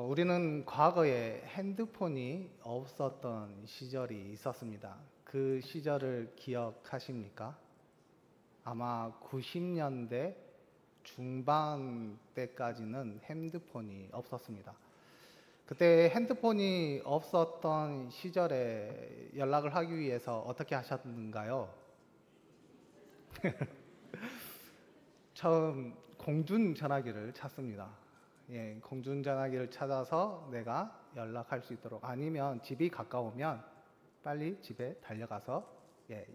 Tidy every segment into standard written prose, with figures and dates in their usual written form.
우리는 과거에 핸드폰이 없었던 시절이 있었습니다. 그 시절을 기억하십니까? 아마 90년대 중반 때까지는 핸드폰이 없었습니다. 그때 핸드폰이 없었던 시절에 연락을 하기 위해서 어떻게 하셨는가요? 처음 공중전화기를 찾습니다. 예, 공중전화기를 찾아서 내가 연락할 수 있도록, 아니면 집이 가까우면 빨리 집에 달려가서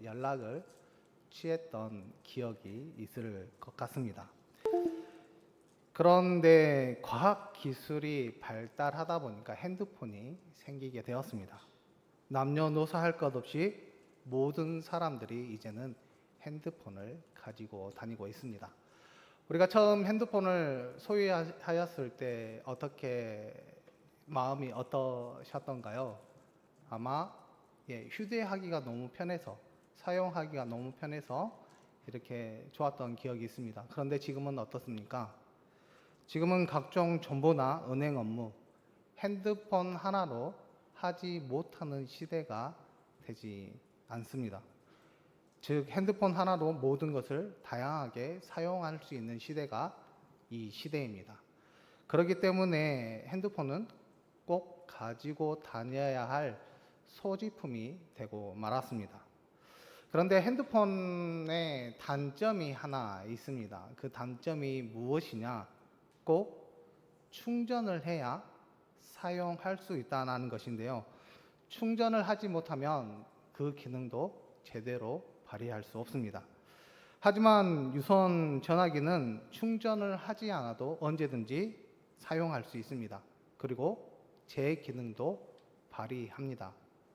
연락을 취했던 기억이 있을 것 같습니다. 그런데 과학 기술이 발달하다 보니까 핸드폰이 생기게 되었습니다. 남녀노소 할 것 없이 모든 사람들이 이제는 핸드폰을 가지고 다니고 있습니다. 우리가 처음 핸드폰을 소유하였을 때 어떻게 마음이 어떠셨던가요? 아마 휴대하기가 너무 편해서, 사용하기가 너무 편해서 이렇게 좋았던 기억이 있습니다. 그런데 지금은 어떻습니까? 지금은 각종 정보나 은행 업무, 핸드폰 하나로 하지 못하는 시대가 되지 않습니다. 즉 핸드폰 하나로 모든 것을 다양하게 사용할 수 있는 시대가 이 시대입니다. 그렇기 때문에 핸드폰은 꼭 가지고 다녀야 할 소지품이 되고 말았습니다. 그런데 핸드폰의 단점이 하나 있습니다. 그 단점이 무엇이냐? 꼭 충전을 해야 사용할 수 있다는 것인데요. 충전을 하지 못하면 그 기능도 제대로 발휘할 수 없습니다. 하지만 유선 전화기는 충전을 하지 않아도 언제든지 사용할 수 있습니다. 그리고 제 기능도 발휘합니다.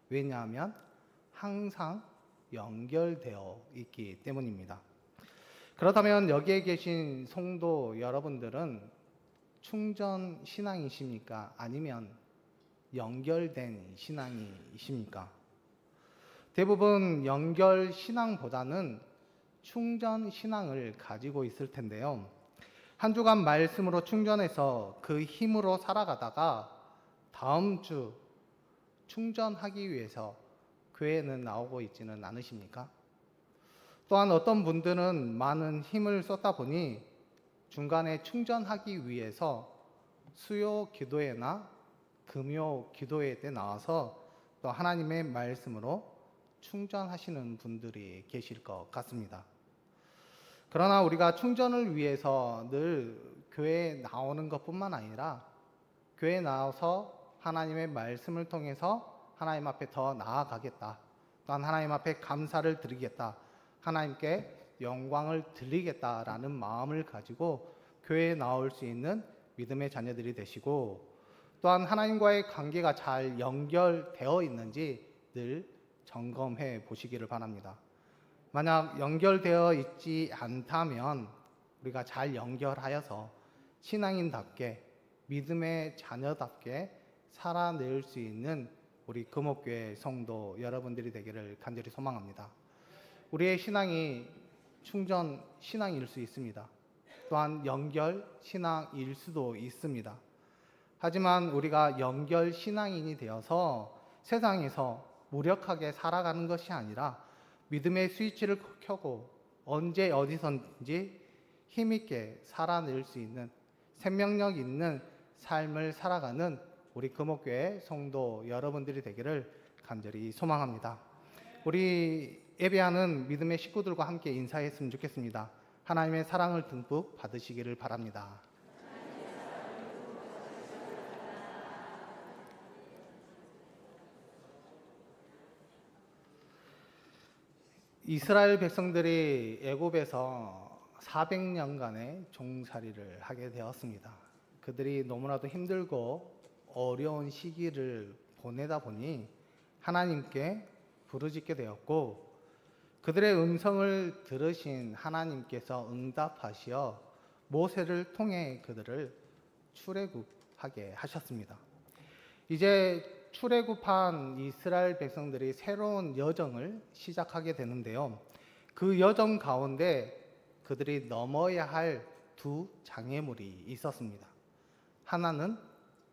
왜냐하면 항상 연결되어 있기 때문입니다. 그렇다면 여기에 계신 성도 여러분들은 충전 신앙이십니까? 아니면 연결된 신앙이십니까? 대부분 연결 신앙보다는 충전 신앙을 가지고 있을 텐데요. 한 주간 말씀으로 충전해서 그 힘으로 살아가다가 다음 주 충전하기 위해서 교회는 나오고 있지는 않으십니까? 또한 어떤 분들은 많은 힘을 쏟다 보니 중간에 충전하기 위해서 수요 기도회나 금요 기도회 때 나와서 또 하나님의 말씀으로 충전하시는 분들이 계실 것 같습니다. 그러나 우리가 충전을 위해서 늘 교회에 나오는 것뿐만 아니라 교회에 나와서 하나님의 말씀을 통해서 하나님 앞에 더 나아가겠다, 또한 하나님 앞에 감사를 드리겠다, 하나님께 영광을 드리겠다라는 마음을 가지고 교회에 나올 수 있는 믿음의 자녀들이 되시고, 또한 하나님과의 관계가 잘 연결되어 있는지 늘 점검해 보시기를 바랍니다. 만약 연결되어 있지 않다면 우리가 잘 연결하여서 신앙인답게, 믿음의 자녀답게 살아낼 수 있는 우리 금옥교회 성도 여러분들이 되기를 간절히 소망합니다. 우리의 신앙이 충전 신앙일 수 있습니다. 또한 연결 신앙일 수도 있습니다. 하지만 우리가 연결 신앙인이 되어서 세상에서 무력하게 살아가는 것이 아니라 믿음의 스위치를 켜고 언제 어디선지 힘있게 살아낼 수 있는, 생명력 있는 삶을 살아가는 우리 금옥교회 성도 여러분들이 되기를 간절히 소망합니다. 우리 예배하는 믿음의 식구들과 함께 인사했으면 좋겠습니다. 하나님의 사랑을 듬뿍 받으시기를 바랍니다. 이스라엘 백성들이 애굽에서 400년간의 종살이를 하게 되었습니다. 그들이 너무나도 힘들고 어려운 시기를 보내다 보니 하나님께 부르짖게 되었고, 그들의 음성을 들으신 하나님께서 응답하시어 모세를 통해 그들을 출애굽하게 하셨습니다. 이제 출애굽한 이스라엘 백성들이 새로운 여정을 시작하게 되는데요. 그 여정 가운데 그들이 넘어야 할 두 장애물이 있었습니다. 하나는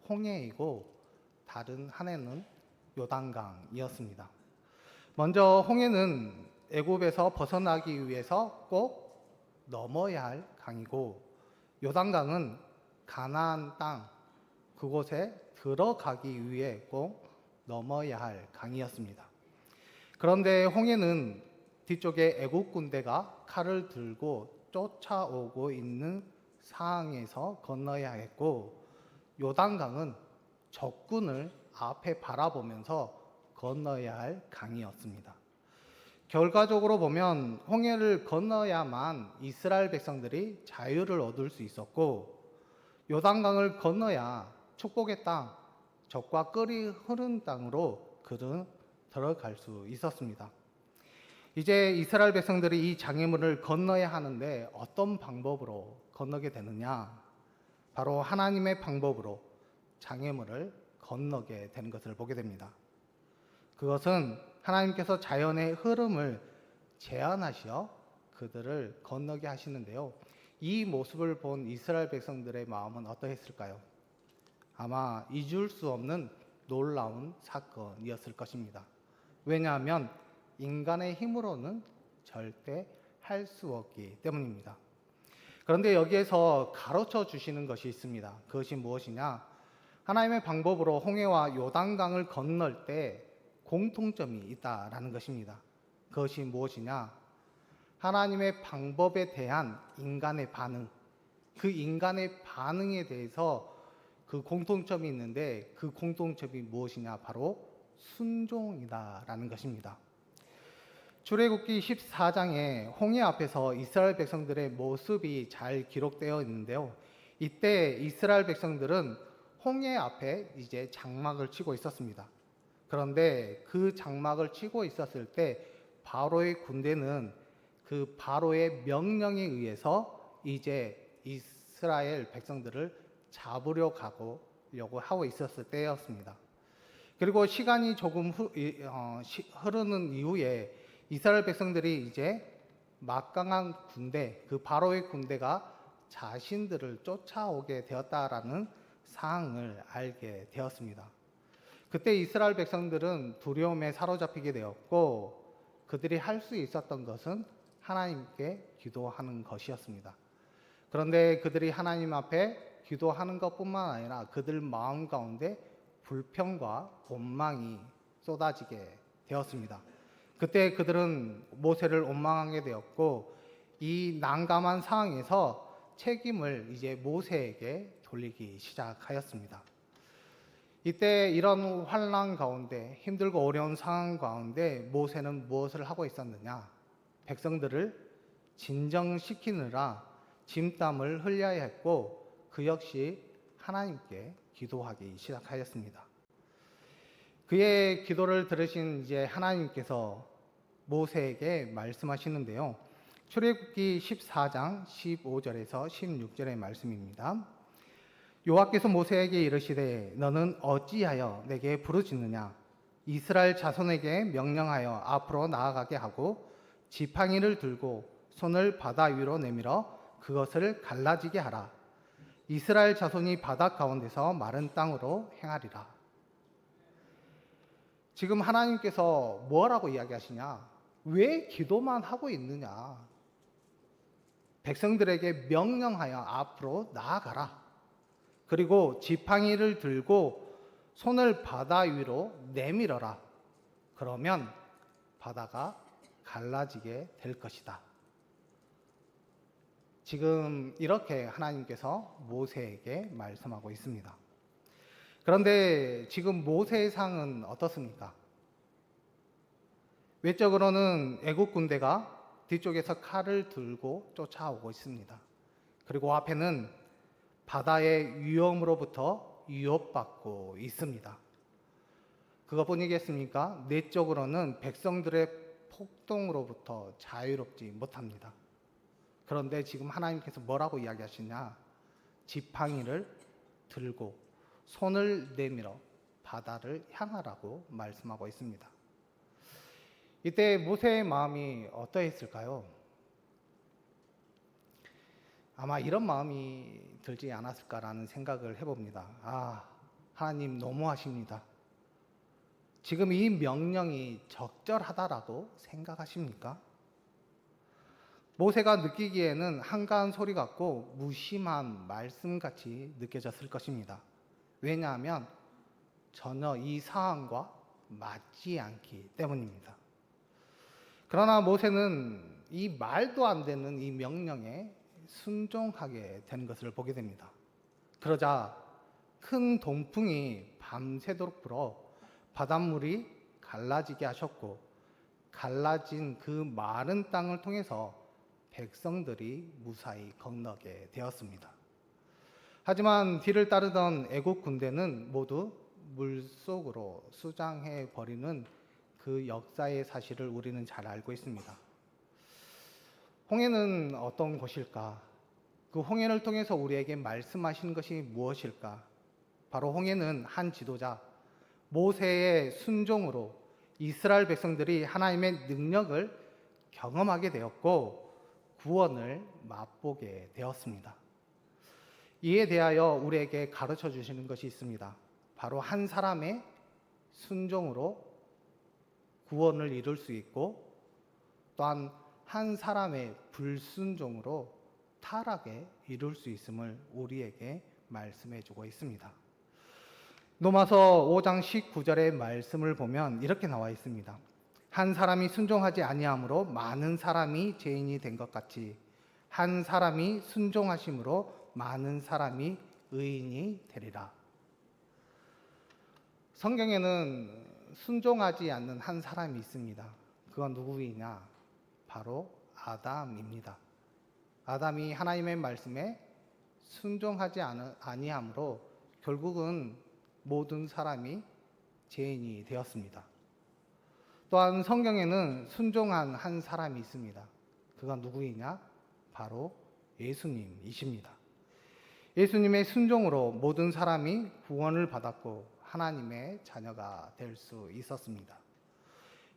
홍해이고 다른 하나는 요단강이었습니다. 먼저 홍해는 애굽에서 벗어나기 위해서 꼭 넘어야 할 강이고, 요단강은 가나안 땅 그곳에 들어가기 위해 꼭 넘어야 할 강이었습니다. 그런데 홍해는 뒤쪽에 애국 군대가 칼을 들고 쫓아오고 있는 상황에서 건너야 했고, 요단강은 적군을 앞에 바라보면서 건너야 할 강이었습니다. 결과적으로 보면 홍해를 건너야만 이스라엘 백성들이 자유를 얻을 수 있었고, 요단강을 건너야 축복의 땅, 적과 끓이 흐른 땅으로 그들은 들어갈 수 있었습니다. 이제 이스라엘 백성들이 이 장애물을 건너야 하는데 어떤 방법으로 건너게 되느냐? 바로 하나님의 방법으로 장애물을 건너게 되는 것을 보게 됩니다. 그것은 하나님께서 자연의 흐름을 제한하시어 그들을 건너게 하시는데요. 이 모습을 본 이스라엘 백성들의 마음은 어떠했을까요? 아마 잊을 수 없는 놀라운 사건이었을 것입니다. 왜냐하면 인간의 힘으로는 절대 할 수 없기 때문입니다. 그런데 여기에서 가르쳐 주시는 것이 있습니다. 그것이 무엇이냐? 하나님의 방법으로 홍해와 요단강을 건널 때 공통점이 있다라는 것입니다. 그것이 무엇이냐? 하나님의 방법에 대한 인간의 반응, 그 인간의 반응에 대해서 그 공통점이 있는데, 그 공통점이 무엇이냐? 바로 순종이다라는 것입니다. 출애굽기 14장에 홍해 앞에서 이스라엘 백성들의 모습이 잘 기록되어 있는데요. 이때 이스라엘 백성들은 홍해 앞에 이제 장막을 치고 있었습니다. 그런데 그 장막을 치고 있었을 때 바로의 군대는 그 바로의 명령에 의해서 이제 이스라엘 백성들을 잡으려 가려고 하고 있었을 때였습니다. 그리고 시간이 조금 흐르는 이후에 이스라엘 백성들이 이제 막강한 군대, 그 바로의 군대가 자신들을 쫓아오게 되었다라는 사항을 알게 되었습니다. 그때 이스라엘 백성들은 두려움에 사로잡히게 되었고, 그들이 할 수 있었던 것은 하나님께 기도하는 것이었습니다. 그런데 그들이 하나님 앞에 기도하는 것뿐만 아니라 그들 마음 가운데 불평과 원망이 쏟아지게 되었습니다. 그때 그들은 모세를 원망하게 되었고, 이 난감한 상황에서 책임을 이제 모세에게 돌리기 시작하였습니다. 이때 이런 환난 가운데, 힘들고 어려운 상황 가운데 모세는 무엇을 하고 있었느냐? 백성들을 진정시키느라 진땀을 흘려야 했고, 그 역시 하나님께 기도하기 시작하였습니다. 그의 기도를 들으신 이제 하나님께서 모세에게 말씀하시는데요. 출애굽기 14장 15절에서 16절의 말씀입니다. 여호와께서 모세에게 이르시되 너는 어찌하여 내게 부르짖느냐? 이스라엘 자손에게 명령하여 앞으로 나아가게 하고 지팡이를 들고 손을 바다 위로 내밀어 그것을 갈라지게 하라. 이스라엘 자손이 바다 가운데서 마른 땅으로 행하리라. 지금 하나님께서 뭐라고 이야기하시냐? 왜 기도만 하고 있느냐? 백성들에게 명령하여 앞으로 나아가라. 그리고 지팡이를 들고 손을 바다 위로 내밀어라. 그러면 바다가 갈라지게 될 것이다. 지금 이렇게 하나님께서 모세에게 말씀하고 있습니다. 그런데 지금 모세의 상은 어떻습니까? 외적으로는 애국 군대가 뒤쪽에서 칼을 들고 쫓아오고 있습니다. 그리고 앞에는 바다의 위험으로부터 위협받고 있습니다. 그것뿐이겠습니까? 내적으로는 백성들의 폭동으로부터 자유롭지 못합니다. 그런데 지금 하나님께서 뭐라고 이야기하시냐? 지팡이를 들고 손을 내밀어 바다를 향하라고 말씀하고 있습니다. 이때 모세의 마음이 어떠했을까요? 아마 이런 마음이 들지 않았을까라는 생각을 해봅니다. 하나님 너무하십니다. 지금 이 명령이 적절하다라고 생각하십니까? 모세가 느끼기에는 한가한 소리 같고 무심한 말씀같이 느껴졌을 것입니다. 왜냐하면 전혀 이 사안과 맞지 않기 때문입니다. 그러나 모세는 이 말도 안 되는 이 명령에 순종하게 된 것을 보게 됩니다. 그러자 큰 동풍이 밤새도록 불어 바닷물이 갈라지게 하셨고, 갈라진 그 마른 땅을 통해서 백성들이 무사히 건너게 되었습니다. 하지만 뒤를 따르던 애국 군대는 모두 물속으로 수장해 버리는 그 역사의 사실을 우리는 잘 알고 있습니다. 홍해는 어떤 곳일까? 그 홍해를 통해서 우리에게 말씀하신 것이 무엇일까? 바로 홍해는 한 지도자 모세의 순종으로 이스라엘 백성들이 하나님의 능력을 경험하게 되었고 구원을 맛보게 되었습니다. 이에 대하여 우리에게 가르쳐 주시는 것이 있습니다. 바로 한 사람의 순종으로 구원을 이룰 수 있고, 또한 한 사람의 불순종으로 타락에 이룰 수 있음을 우리에게 말씀해 주고 있습니다. 로마서 5장 19절의 말씀을 보면 이렇게 나와 있습니다. 한 사람이 순종하지 아니함으로 많은 사람이 죄인이 된 것 같이 한 사람이 순종하심으로 많은 사람이 의인이 되리라. 성경에는 순종하지 않는 한 사람이 있습니다. 그건 누구이냐? 바로 아담입니다. 아담이 하나님의 말씀에 순종하지 아니함으로 결국은 모든 사람이 죄인이 되었습니다. 또한 성경에는 순종한 한 사람이 있습니다. 그건 누구이냐? 바로 예수님이십니다. 예수님의 순종으로 모든 사람이 구원을 받았고 하나님의 자녀가 될 수 있었습니다.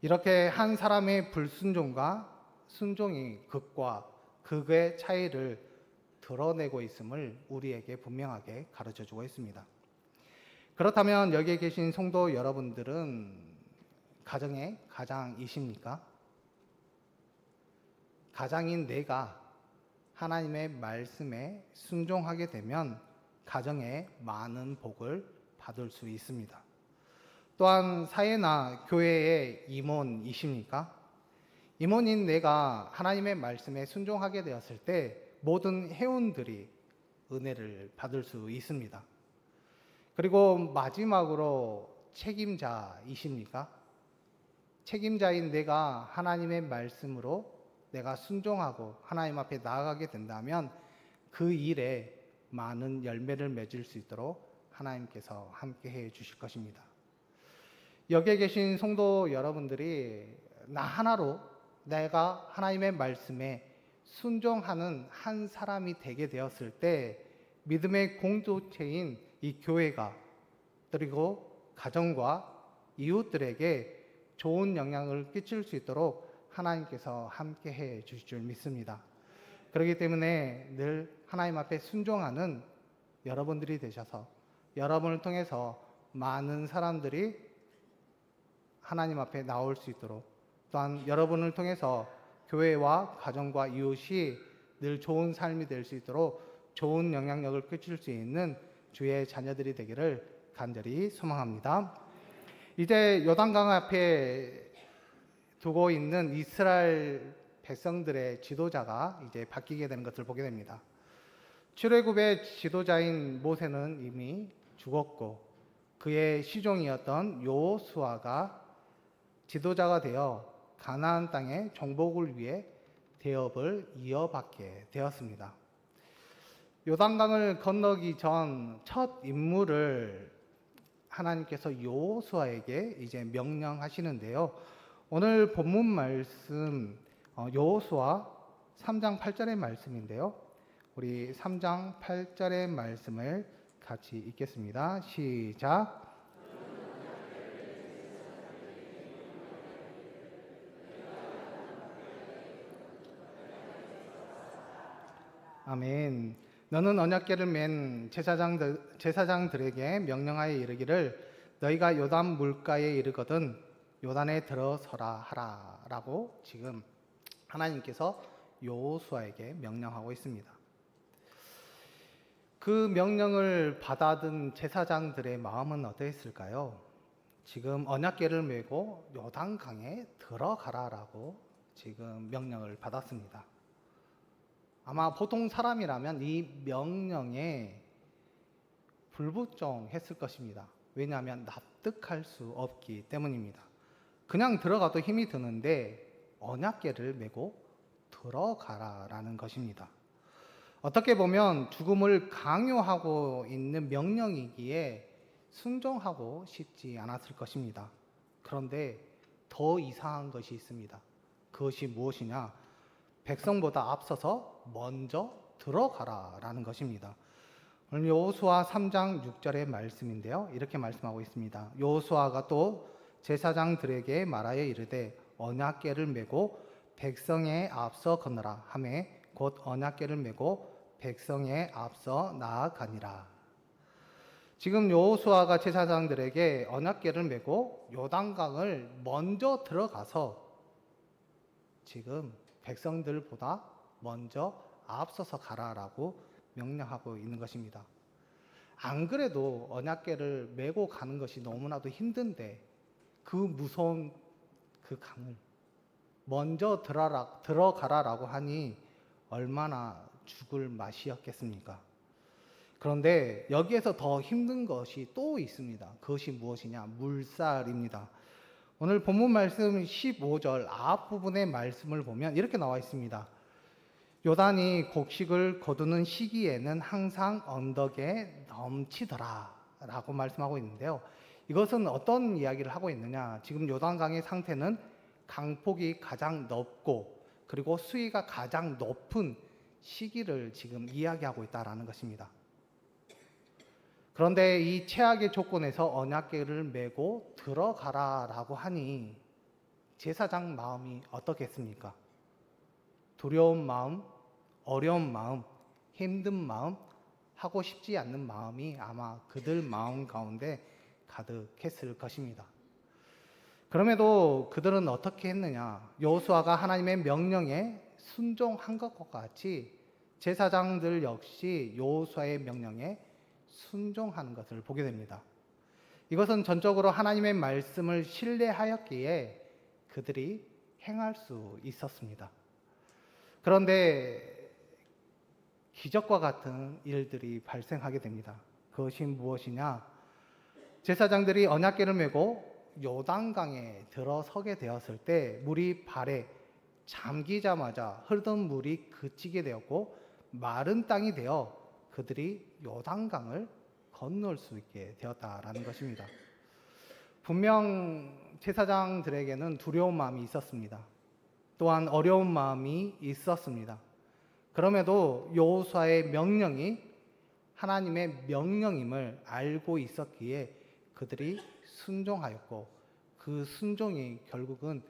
이렇게 한 사람의 불순종과 순종이 극과 극의 차이를 드러내고 있음을 우리에게 분명하게 가르쳐 주고 있습니다. 그렇다면 여기에 계신 성도 여러분들은 가정의 가장이십니까? 가장인 내가 하나님의 말씀에 순종하게 되면 가정에 많은 복을 받을 수 있습니다. 또한 사회나 교회의 임원이십니까? 임원인 내가 하나님의 말씀에 순종하게 되었을 때 모든 회원들이 은혜를 받을 수 있습니다. 그리고 마지막으로 책임자이십니까? 책임자인 내가 하나님의 말씀으로 내가 순종하고 하나님 앞에 나아가게 된다면 그 일에 많은 열매를 맺을 수 있도록 하나님께서 함께 해 주실 것입니다. 여기에 계신 성도 여러분들이 나 하나로 내가 하나님의 말씀에 순종하는 한 사람이 되게 되었을 때 믿음의 공동체인 이 교회가 그리고 가정과 이웃들에게 좋은 영향을 끼칠 수 있도록 하나님께서 함께 해 주실 줄 믿습니다. 그렇기 때문에 늘 하나님 앞에 순종하는 여러분들이 되셔서 여러분을 통해서 많은 사람들이 하나님 앞에 나올 수 있도록 또한 여러분을 통해서 교회와 가정과 이웃이 늘 좋은 삶이 될 수 있도록 좋은 영향력을 끼칠 수 있는 주의 자녀들이 되기를 간절히 소망합니다. 이제 요단강 앞에 두고 있는 이스라엘 백성들의 지도자가 이제 바뀌게 되는 것을 보게 됩니다. 출애굽의 지도자인 모세는 이미 죽었고 그의 시종이었던 여호수아가 지도자가 되어 가나안 땅의 정복을 위해 대업을 이어받게 되었습니다. 요단강을 건너기 전 첫 임무를 하나님께서 여호수아에게 이제 명령하시는데요. 오늘 본문 말씀 여호수아 3장 8절의 말씀인데요. 우리 3장 8절의 말씀을 같이 읽겠습니다. 시작. 아멘. 너는 언약궤를 맨 제사장들에게 명령하여 이르기를 너희가 요단 물가에 이르거든 요단에 들어서라 하라라고 지금 하나님께서 여호수아에게 명령하고 있습니다. 그 명령을 받아든 제사장들의 마음은 어떠했을까요? 지금 언약궤를 메고 요단강에 들어가라라고 지금 명령을 받았습니다. 아마 보통 사람이라면 이 명령에 불복종했을 것입니다. 왜냐하면 납득할 수 없기 때문입니다. 그냥 들어가도 힘이 드는데 언약궤를 메고 들어가라라는 것입니다. 어떻게 보면 죽음을 강요하고 있는 명령이기에 순종하고 싶지 않았을 것입니다. 그런데 더 이상한 것이 있습니다. 그것이 무엇이냐? 백성보다 앞서서 먼저 들어가라라는 것입니다. 오늘 여호수아 3장 6절의 말씀인데요. 이렇게 말씀하고 있습니다. 여호수아가 또 제사장들에게 말하여 이르되 언약궤를 메고 백성에 앞서 건너라 하매 곧 언약궤를 메고 백성에 앞서 나아가니라. 지금 여호수아가 제사장들에게 언약궤를 메고 요단강을 먼저 들어가서 지금 백성들보다 먼저 앞서서 가라라고 명령하고 있는 것입니다. 안 그래도 언약궤를 메고 가는 것이 너무나도 힘든데 그 무서운 그 강을 먼저 들어가라라고 하니 얼마나 죽을 맛이었겠습니까? 그런데 여기에서 더 힘든 것이 또 있습니다. 그것이 무엇이냐? 물살입니다. 오늘 본문 말씀 15절 앞부분의 말씀을 보면 이렇게 나와 있습니다. 요단이 곡식을 거두는 시기에는 항상 언덕에 넘치더라 라고 말씀하고 있는데요. 이것은 어떤 이야기를 하고 있느냐? 지금 요단강의 상태는 강폭이 가장 높고 그리고 수위가 가장 높은 시기를 지금 이야기하고 있다라는 것입니다. 그런데 이 최악의 조건에서 언약궤를 메고 들어가라라고 하니 제사장 마음이 어떻겠습니까? 두려운 마음, 어려운 마음, 힘든 마음, 하고 싶지 않는 마음이 아마 그들 마음 가운데 가득했을 것입니다. 그럼에도 그들은 어떻게 했느냐? 여호수아가 하나님의 명령에 순종한 것과 같이 제사장들 역시 여호수아의 명령에 순종하는 것을 보게 됩니다. 이것은 전적으로 하나님의 말씀을 신뢰하였기에 그들이 행할 수 있었습니다. 그런데 기적과 같은 일들이 발생하게 됩니다. 그것이 무엇이냐? 제사장들이 언약궤를 메고 요단강에 들어서게 되었을 때 물이 발에 잠기자마자 흐르던 물이 그치게 되었고 마른 땅이 되어 그들이 요단강을 건널 수 있게 되었다라는 것입니다. 분명 제사장들에게는 두려운 마음이 있었습니다. 또한 어려운 마음이 있었습니다. 그럼에도 여호수아의 명령이 하나님의 명령임을 알고 있었기에 그들이 순종하였고 그 순종이 결국은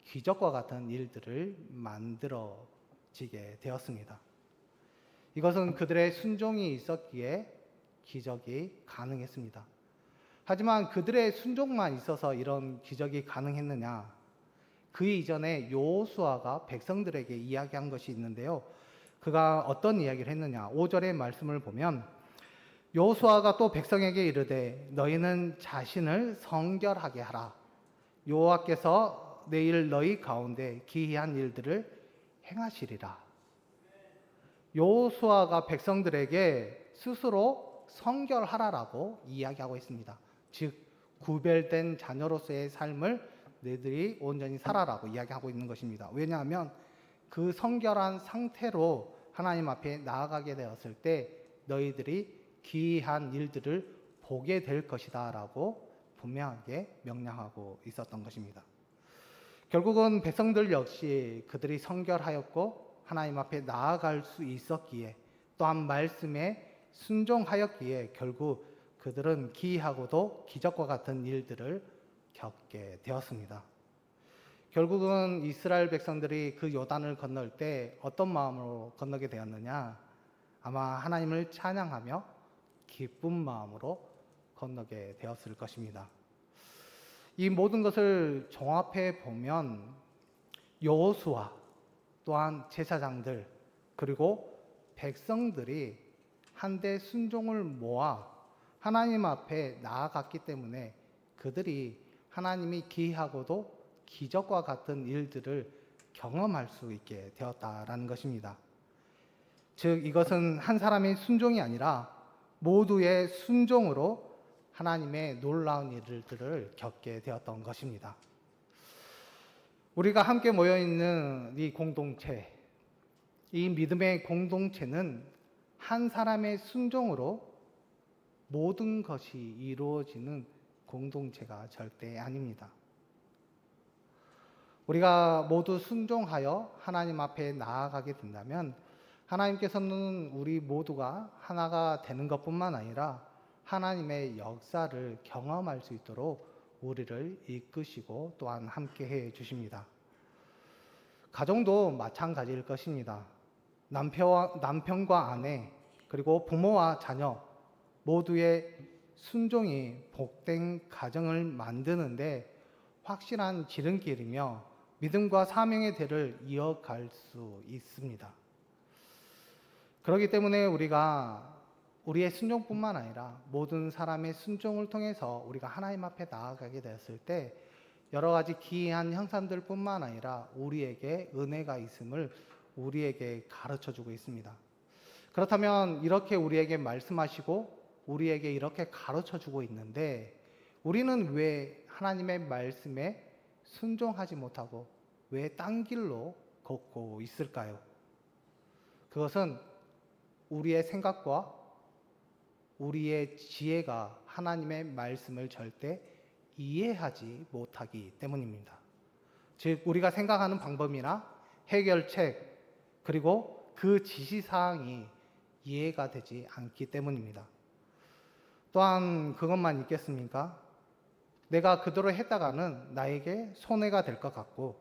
기적과 같은 일들을 만들어지게 되었습니다. 이것은 그들의 순종이 있었기에 기적이 가능했습니다. 하지만 그들의 순종만 있어서 이런 기적이 가능했느냐? 그 이전에 여호수아가 백성들에게 이야기한 것이 있는데요. 그가 어떤 이야기를 했느냐? 5절의 말씀을 보면 여호수아가 또 백성에게 이르되 너희는 자신을 성결하게 하라. 여호와께서 내일 너희 가운데 기이한 일들을 행하시리라. 여호수아가 백성들에게 스스로 성결하라라고 이야기하고 있습니다. 즉 구별된 자녀로서의 삶을 너희들이 온전히 살아라고 이야기하고 있는 것입니다. 왜냐하면 그 성결한 상태로 하나님 앞에 나아가게 되었을 때 너희들이 기이한 일들을 보게 될 것이다 라고 분명하게 명령하고 있었던 것입니다. 결국은 백성들 역시 그들이 성결하였고 하나님 앞에 나아갈 수 있었기에 또한 말씀에 순종하였기에 결국 그들은 기이하고도 기적과 같은 일들을 겪게 되었습니다. 결국은 이스라엘 백성들이 그 요단을 건널 때 어떤 마음으로 건너게 되었느냐? 아마 하나님을 찬양하며 기쁜 마음으로 건너게 되었을 것입니다. 이 모든 것을 종합해 보면 여호수아 또한 제사장들 그리고 백성들이 한데 순종을 모아 하나님 앞에 나아갔기 때문에 그들이 하나님이 기이하고도 기적과 같은 일들을 경험할 수 있게 되었다라는 것입니다. 즉 이것은 한 사람의 순종이 아니라 모두의 순종으로 하나님의 놀라운 일들을 겪게 되었던 것입니다. 우리가 함께 모여 있는 이 공동체, 이 믿음의 공동체는 한 사람의 순종으로 모든 것이 이루어지는 공동체가 절대 아닙니다. 우리가 모두 순종하여 하나님 앞에 나아가게 된다면 하나님께서는 우리 모두가 하나가 되는 것뿐만 아니라 하나님의 역사를 경험할 수 있도록 우리를 이끄시고 또한 함께 해 주십니다. 가정도 마찬가지일 것입니다. 남편과 아내 그리고 부모와 자녀 모두의 순종이 복된 가정을 만드는데 확실한 지름길이며 믿음과 사명의 대를 이어갈 수 있습니다. 그렇기 때문에 우리가 우리의 순종뿐만 아니라 모든 사람의 순종을 통해서 우리가 하나님 앞에 나아가게 되었을 때 여러 가지 기이한 형상들뿐만 아니라 우리에게 은혜가 있음을 우리에게 가르쳐주고 있습니다. 그렇다면 이렇게 우리에게 말씀하시고 우리에게 이렇게 가르쳐주고 있는데 우리는 왜 하나님의 말씀에 순종하지 못하고 왜 딴 길로 걷고 있을까요? 그것은 우리의 생각과 우리의 지혜가 하나님의 말씀을 절대 이해하지 못하기 때문입니다. 즉 우리가 생각하는 방법이나 해결책 그리고 그 지시사항이 이해가 되지 않기 때문입니다. 또한 그것만 있겠습니까? 내가 그대로 했다가는 나에게 손해가 될 것 같고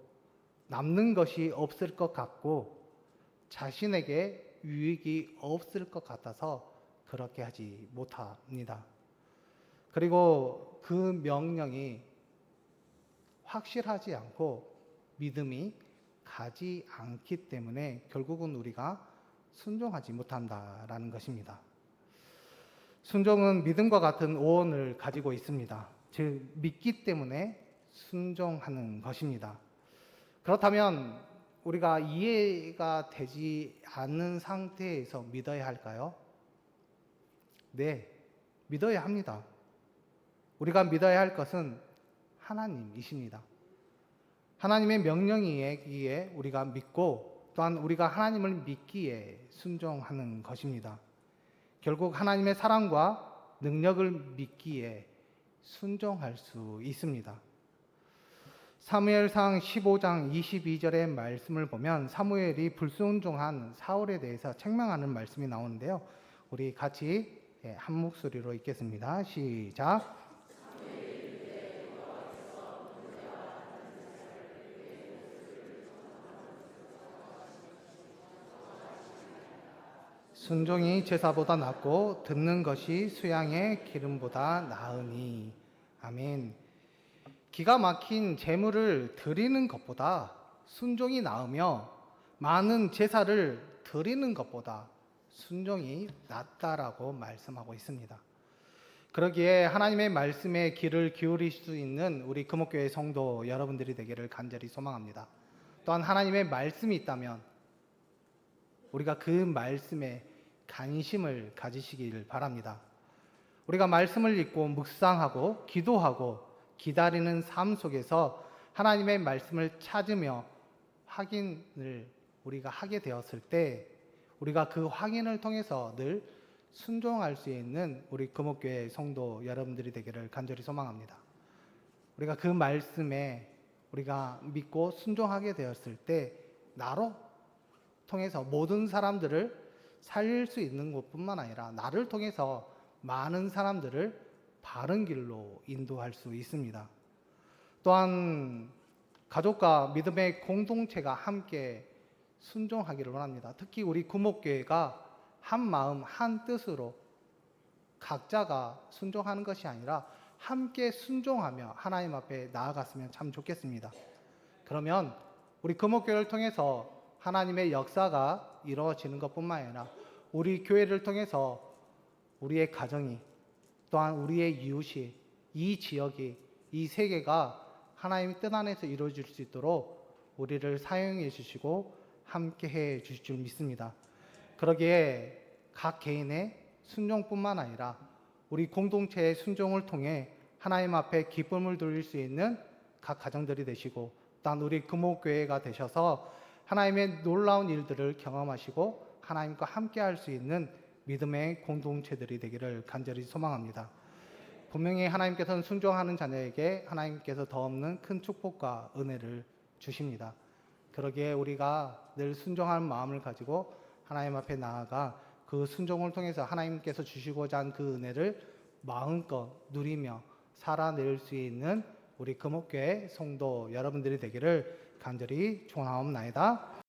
남는 것이 없을 것 같고 자신에게 유익이 없을 것 같아서 그렇게 하지 못합니다. 그리고 그 명령이 확실하지 않고 믿음이 가지 않기 때문에 결국은 우리가 순종하지 못한다라는 것입니다. 순종은 믿음과 같은 오원을 가지고 있습니다. 즉 믿기 때문에 순종하는 것입니다. 그렇다면 우리가 이해가 되지 않는 상태에서 믿어야 할까요? 네, 믿어야 합니다. 우리가 믿어야 할 것은 하나님이십니다. 하나님의 명령이기에 우리가 믿고 또한 우리가 하나님을 믿기에 순종하는 것입니다. 결국 하나님의 사랑과 능력을 믿기에 순종할 수 있습니다. 사무엘상 15장 22절의 말씀을 보면 사무엘이 불순종한 사울에 대해서 책망하는 말씀이 나오는데요. 우리 같이 한 목소리로 읽겠습니다. 시작. 순종이 제사보다 낫고 듣는 것이 수양의 기름보다 나으니. 아멘. 기가 막힌 제물을 드리는 것보다 순종이 나으며 많은 제사를 드리는 것보다 순종이 낫다라고 말씀하고 있습니다. 그러기에 하나님의 말씀에 귀를 기울일 수 있는 우리 금옥교회 성도 여러분들이 되기를 간절히 소망합니다. 또한 하나님의 말씀이 있다면 우리가 그 말씀에 관심을 가지시길 바랍니다. 우리가 말씀을 읽고 묵상하고 기도하고 기다리는 삶 속에서 하나님의 말씀을 찾으며 확인을 우리가 하게 되었을 때 우리가 그 확인을 통해서 늘 순종할 수 있는 우리 금옥교회 성도 여러분들이 되기를 간절히 소망합니다. 우리가 그 말씀에 우리가 믿고 순종하게 되었을 때 나로 통해서 모든 사람들을 살릴 수 있는 것뿐만 아니라 나를 통해서 많은 사람들을 바른 길로 인도할 수 있습니다. 또한 가족과 믿음의 공동체가 함께 순종하기를 원합니다. 특히 우리 금옥교회가 한 마음 한 뜻으로 각자가 순종하는 것이 아니라 함께 순종하며 하나님 앞에 나아갔으면 참 좋겠습니다. 그러면 우리 금옥교회를 통해서 하나님의 역사가 이루어지는 것뿐만 아니라 우리 교회를 통해서 우리의 가정이 또한 우리의 이웃이 이 지역이 이 세계가 하나님의 뜻 안에서 이루어질 수 있도록 우리를 사용해 주시고 함께 해 주실 줄 믿습니다. 그러기에 각 개인의 순종뿐만 아니라 우리 공동체의 순종을 통해 하나님 앞에 기쁨을 돌릴 수 있는 각 가정들이 되시고 또한 우리 금옥교회가 되셔서 하나님의 놀라운 일들을 경험하시고 하나님과 함께 할 수 있는 믿음의 공동체들이 되기를 간절히 소망합니다. 분명히 하나님께서는 순종하는 자녀에게 하나님께서 더 없는 큰 축복과 은혜를 주십니다. 그러기에 우리가 늘 순종하는 마음을 가지고 하나님 앞에 나아가 그 순종을 통해서 하나님께서 주시고자 한 그 은혜를 마음껏 누리며 살아낼 수 있는 우리 금옥교회 성도 여러분들이 되기를 간절히 축원하옵나이다.